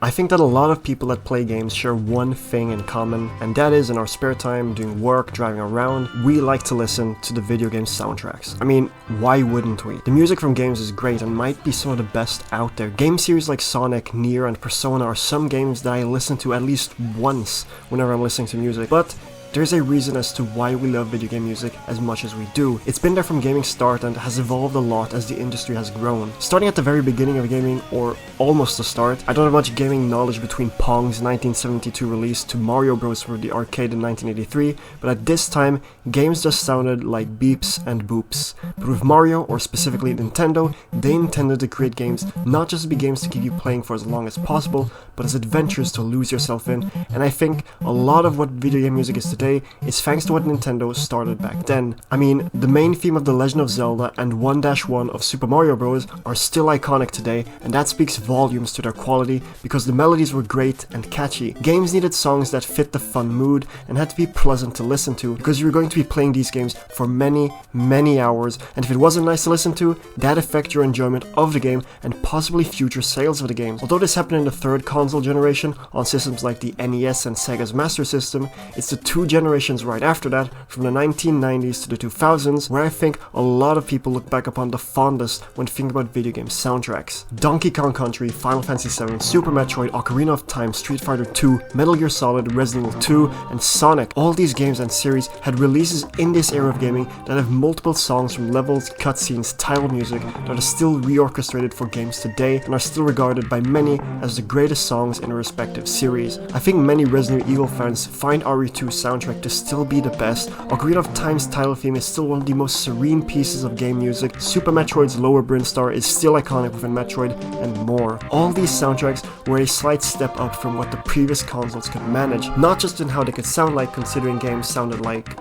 I think that a lot of people that play games share one thing in common, and that is in our spare time, doing work, driving around, we like to listen to the video game soundtracks. I mean, why wouldn't we? The music from games is great and might be some of the best out there. Game series like Sonic, Nier, and Persona are some games that I listen to at least once whenever I'm listening to music, but there's a reason as to why we love video game music as much as we do. It's been there from gaming's start and has evolved a lot as the industry has grown. Starting at the very beginning of gaming, or almost the start, I don't have much gaming knowledge between Pong's 1972 release to Mario Bros. For the arcade in 1983, but at this time, games just sounded like beeps and boops. But with Mario, or specifically Nintendo, they intended to create games not just to be games to keep you playing for as long as possible, but as adventures to lose yourself in, and I think a lot of what video game music is today is thanks to what Nintendo started back then. I mean, the main theme of The Legend of Zelda and 1-1 of Super Mario Bros. Are still iconic today, and that speaks volumes to their quality because the melodies were great and catchy. Games needed songs that fit the fun mood and had to be pleasant to listen to because you were going to be playing these games for many, many hours, and if it wasn't nice to listen to, that affected your enjoyment of the game and possibly future sales of the games. Although this happened in the third console generation on systems like the NES and Sega's Master System, it's the two generations right after that, from the 1990s to the 2000s, where I think a lot of people look back upon the fondest when thinking about video game soundtracks. Donkey Kong Country, Final Fantasy VII, Super Metroid, Ocarina of Time, Street Fighter 2, Metal Gear Solid, Resident Evil 2, and Sonic. All these games and series had releases in this era of gaming that have multiple songs from levels, cutscenes, title music that are still reorchestrated for games today and are still regarded by many as the greatest songs in a respective series. I think many Resident Evil fans find RE2's soundtrack to still be the best. Ocarina of Time's title theme is still one of the most serene pieces of game music. Super Metroid's lower Brinstar is still iconic within Metroid, and more. All these soundtracks were a slight step up from what the previous consoles could manage, not just in how they could sound like, considering games sounded like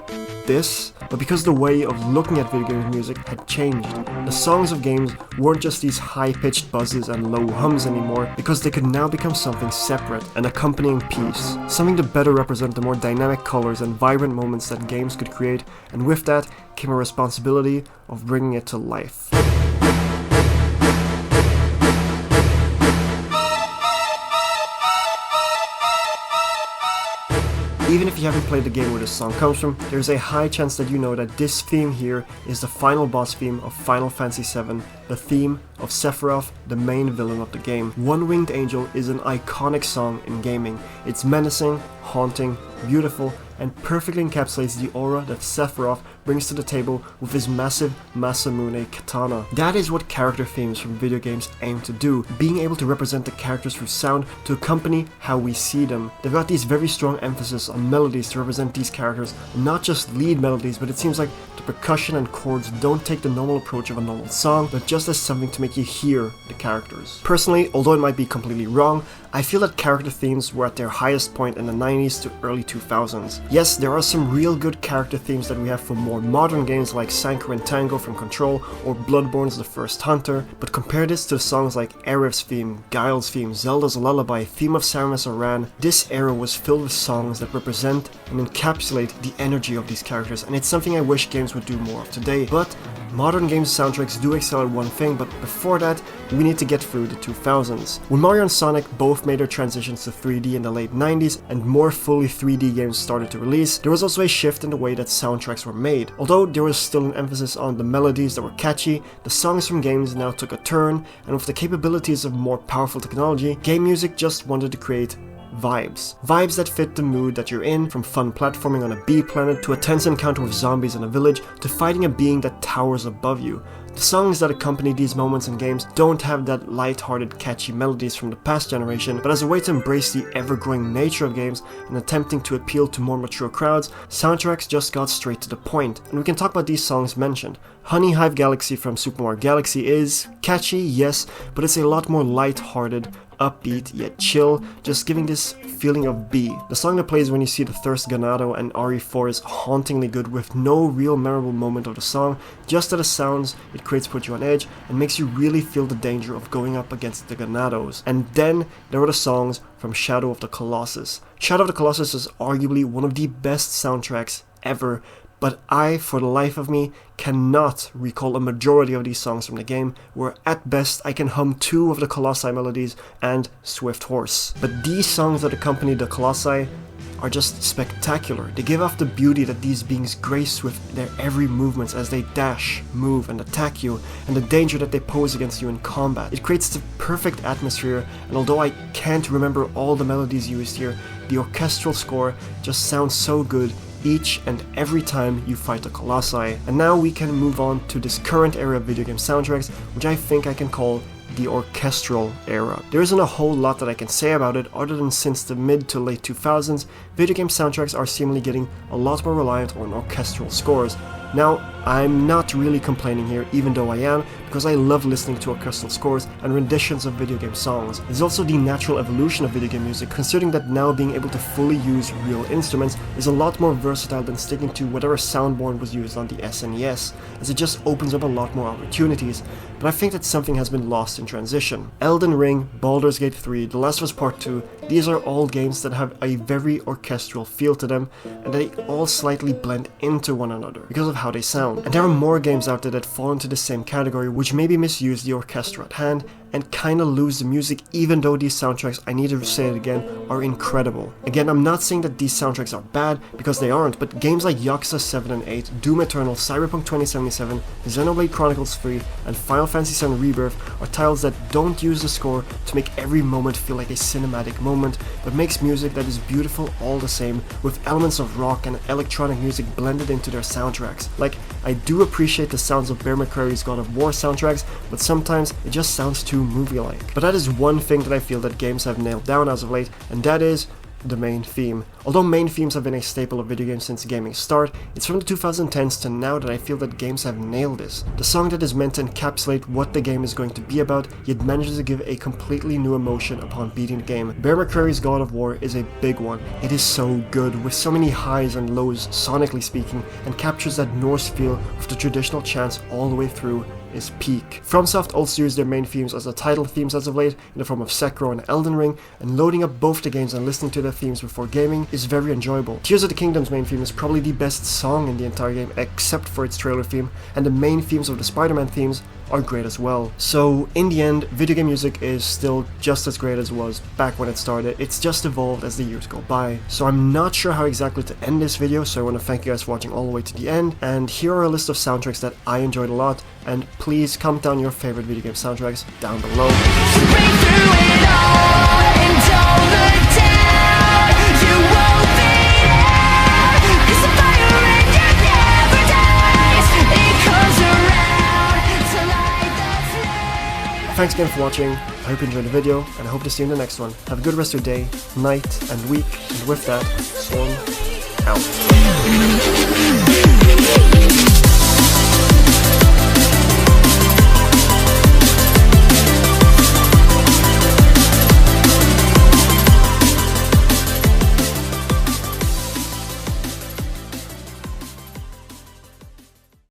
this, but because the way of looking at video game music had changed. The songs of games weren't just these high-pitched buzzes and low hums anymore, because they could now become something separate, an accompanying piece, something to better represent the more dynamic colors and vibrant moments that games could create, and with that came a responsibility of bringing it to life. Even if you haven't played the game where this song comes from, there's a high chance that you know that this theme here is the final boss theme of Final Fantasy VII, the theme of Sephiroth, the main villain of the game. One Winged Angel is an iconic song in gaming. It's menacing, haunting, beautiful, and perfectly encapsulates the aura that Sephiroth brings to the table with his massive Masamune katana. That is what character themes from video games aim to do, being able to represent the characters through sound to accompany how we see them. They've got these very strong emphasis on melodies to represent these characters, not just lead melodies, but it seems like the percussion and chords don't take the normal approach of a normal song, but just as something to make you hear the characters. Personally, although it might be completely wrong, I feel that character themes were at their highest point in the 90s to early 2000s. Yes, there are some real good character themes that we have for more modern games like ISankarin Tango from Control or Bloodborne's The First Hunter, but compare this to songs like Arif's theme, Guile's theme, Zelda's Lullaby, theme of Samus Aran. This era was filled with songs that represent and encapsulate the energy of these characters, and it's something I wish games would do more of today. But modern games soundtracks do excel at one thing, but before that, we need to get through the 2000s. When Mario and Sonic both made their transitions to 3D in the late 90s and more fully 3D games started to release, there was also a shift in the way that soundtracks were made. Although there was still an emphasis on the melodies that were catchy, the songs from games now took a turn, and with the capabilities of more powerful technology, game music just wanted to create vibes. Vibes that fit the mood that you're in, from fun platforming on a bee planet to a tense encounter with zombies in a village to fighting a being that towers above you. The songs that accompany these moments in games don't have that light-hearted, catchy melodies from the past generation, but as a way to embrace the ever-growing nature of games and attempting to appeal to more mature crowds, soundtracks just got straight to the point. And we can talk about these songs mentioned. Honeyhive Galaxy from Super Mario Galaxy is catchy, yes, but it's a lot more light-hearted, upbeat yet chill, just giving this feeling of B. The song that plays when you see the Thirst Ganado and RE4 is hauntingly good with no real memorable moment of the song, just that the sounds it creates put you on edge and makes you really feel the danger of going up against the Ganados. And then there are the songs from Shadow of the Colossus. Shadow of the Colossus is arguably one of the best soundtracks ever, but I, for the life of me, cannot recall a majority of these songs from the game, where at best I can hum 2 of the Colossi melodies and Swift Horse. But these songs that accompany the Colossi are just spectacular. They give off the beauty that these beings grace with their every movements as they dash, move, and attack you, and the danger that they pose against you in combat. It creates the perfect atmosphere, and although I can't remember all the melodies used here, the orchestral score just sounds so good each and every time you fight the Colossi. And now we can move on to this current era of video game soundtracks, which I think I can call the orchestral era. There isn't a whole lot that I can say about it other than since the mid to late 2000s, video game soundtracks are seemingly getting a lot more reliant on orchestral scores. Now, I'm not really complaining here, even though I am, because I love listening to orchestral scores and renditions of video game songs. It's also the natural evolution of video game music, considering that now being able to fully use real instruments is a lot more versatile than sticking to whatever soundboard was used on the SNES, as it just opens up a lot more opportunities. But I think that something has been lost in transition. Elden Ring, Baldur's Gate 3, The Last of Us Part 2, these are all games that have a very orchestral feel to them, and they all slightly blend into one another because of how they sound. And there are more games out there that fall into the same category, which maybe misuse the orchestra at hand and kinda lose the music, even though these soundtracks, I need to say it again, are incredible. Again, I'm not saying that these soundtracks are bad, because they aren't, but games like Yakuza 7 and 8, Doom Eternal, Cyberpunk 2077, Xenoblade Chronicles 3, and Final Fantasy 7 Rebirth are titles that don't use the score to make every moment feel like a cinematic moment, but makes music that is beautiful all the same, with elements of rock and electronic music blended into their soundtracks. Like, I do appreciate the sounds of Bear McCreary's God of War soundtracks, but sometimes it just sounds too movie-like. But that is one thing that I feel that games have nailed down as of late, and that is the main theme. Although main themes have been a staple of video games since gaming's start, it's from the 2010s to now that I feel that games have nailed this. The song that is meant to encapsulate what the game is going to be about, yet manages to give a completely new emotion upon beating the game. Bear McCreary's God of War is a big one. It is so good, with so many highs and lows sonically speaking, and captures that Norse feel of the traditional chants all the way through is peak. FromSoft also used their main themes as the title themes as of late, in the form of Sekiro and Elden Ring, and loading up both the games and listening to their themes before gaming is very enjoyable. Tears of the Kingdom's main theme is probably the best song in the entire game, except for its trailer theme, and the main themes of the Spider-Man themes are great as well. So in the end, video game music is still just as great as it was back when it started. It's just evolved as the years go by. So I'm not sure how exactly to end this video, so I want to thank you guys for watching all the way to the end, and here are a list of soundtracks that I enjoyed a lot, and please comment down your favorite video game soundtracks down below. Thanks again for watching, I hope you enjoyed the video, and I hope to see you in the next one. Have a good rest of your day, night, and week, and with that, Storm out.